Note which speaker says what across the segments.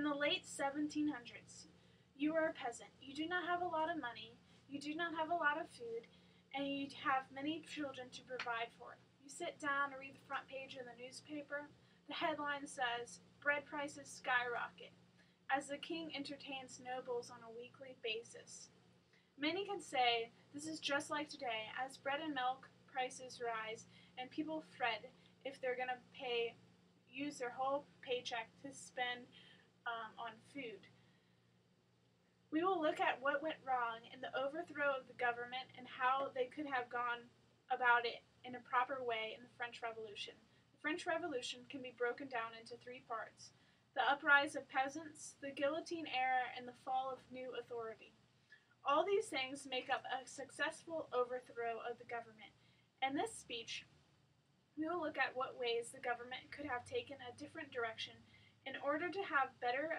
Speaker 1: the late 1700s, you are a peasant. You do not have a lot of money, you do not have a lot of food, and you have many children to provide for. You sit down and read the front page of the newspaper. The headline says, "Bread prices skyrocket," as the king entertains nobles on a weekly basis. Many can say this is just like today, as bread and milk prices rise and people fret if they're going to use their whole paycheck to spend on food. We will look at what went wrong in the overthrow of the government and how they could have gone about it in a proper way in the French Revolution. The French Revolution can be broken down into three parts: the uprising of peasants, the guillotine era, and the fall of new authority. All these things make up a successful overthrow of the government. In this speech, we will look at what ways the government could have taken a different direction in order to have a better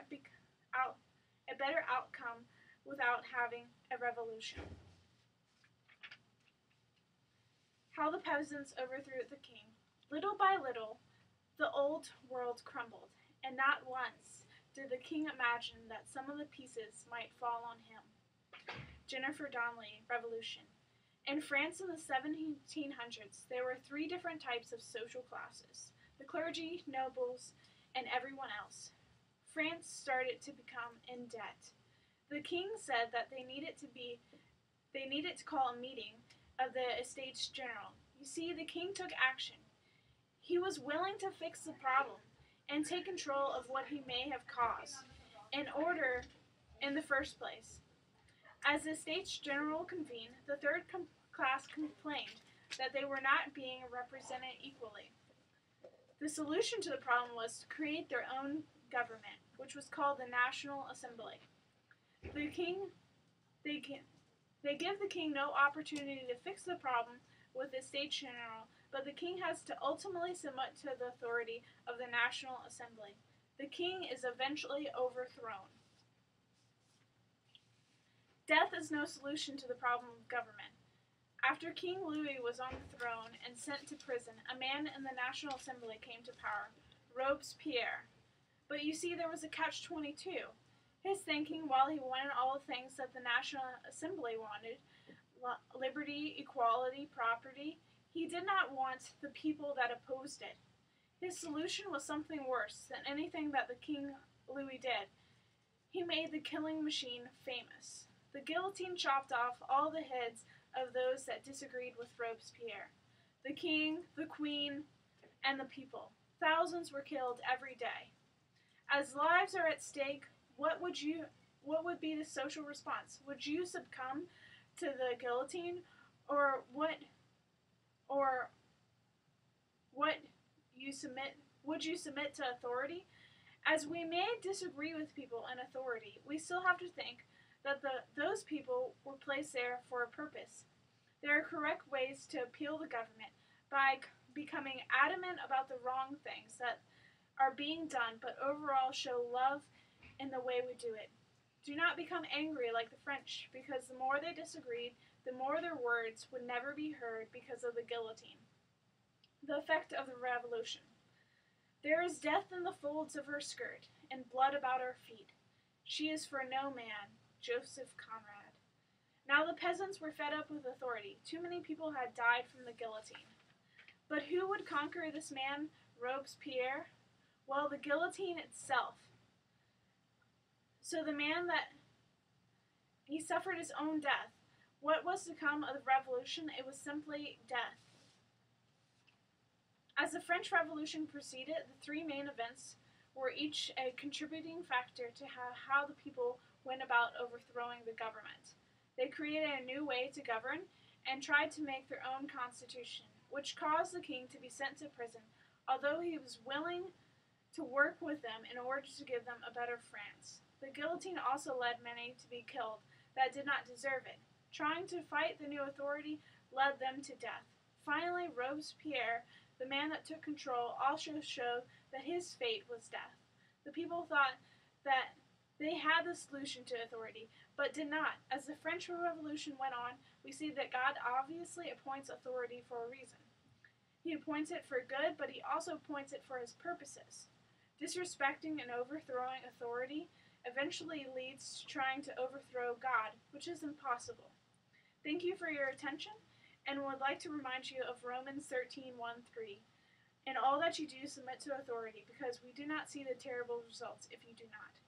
Speaker 1: outcome without having a revolution. How the peasants overthrew the king. Little by little, the old world crumbled, and not once did the king imagine that some of the pieces might fall on him. Jennifer Donnelly, Revolution. In France in the 1700s, there were three different types of social classes: the clergy, nobles, and everyone else. France started to become in debt. The king said that they needed to call a meeting of the Estates General. You see, the king took action. He was willing to fix the problem and take control of what he may have caused in order in the first place. As the Estates General convened, the third class complained that they were not being represented equally. The solution to the problem was to create their own government, which was called the National Assembly. They give the king no opportunity to fix the problem with the States General, but the king has to ultimately submit to the authority of the National Assembly. The king is eventually overthrown. Death is no solution to the problem of government. After King Louis was on the throne and sent to prison, a man in the National Assembly came to power, Robespierre. But you see, there was a catch-22. His thinking, while he wanted all the things that the National Assembly wanted, liberty, equality, property, he did not want the people that opposed it. His solution was something worse than anything that the King Louis did. He made the killing machine famous. The guillotine chopped off all the heads of those that disagreed with Robespierre. The king, the queen, and the people. Thousands were killed every day. As lives are at stake, what would be the social response? Would you succumb to the guillotine, or would you submit to authority? As we may disagree with people in authority, we still have to think that those people were placed there for a purpose. There are correct ways to appeal the government by becoming adamant about the wrong things that are being done, but overall show love in the way we do it. Do not become angry like the French, because the more they disagreed, the more their words would never be heard because of the guillotine. The effect of the revolution. There is death in the folds of her skirt, and blood about her feet. She is for no man. Joseph Conrad. Now the peasants were fed up with authority. Too many people had died from the guillotine. But who would conquer this man, Robespierre? Well, the guillotine itself. So the man he suffered his own death. What was to come of the revolution? It was simply death. As the French Revolution proceeded, the three main events were each a contributing factor to how the people went about overthrowing the government. They created a new way to govern and tried to make their own constitution, which caused the king to be sent to prison, although he was willing to work with them in order to give them a better France. The guillotine also led many to be killed that did not deserve it. Trying to fight the new authority led them to death. Finally, Robespierre, the man that took control, also showed that his fate was death. The people thought that they had the solution to authority, but did not. As the French Revolution went on, we see that God obviously appoints authority for a reason. He appoints it for good, but he also appoints it for his purposes. Disrespecting and overthrowing authority eventually leads to trying to overthrow God, which is impossible. Thank you for your attention, and would like to remind you of Romans 13:1-3. In all that you do, submit to authority, because we do not see the terrible results if you do not.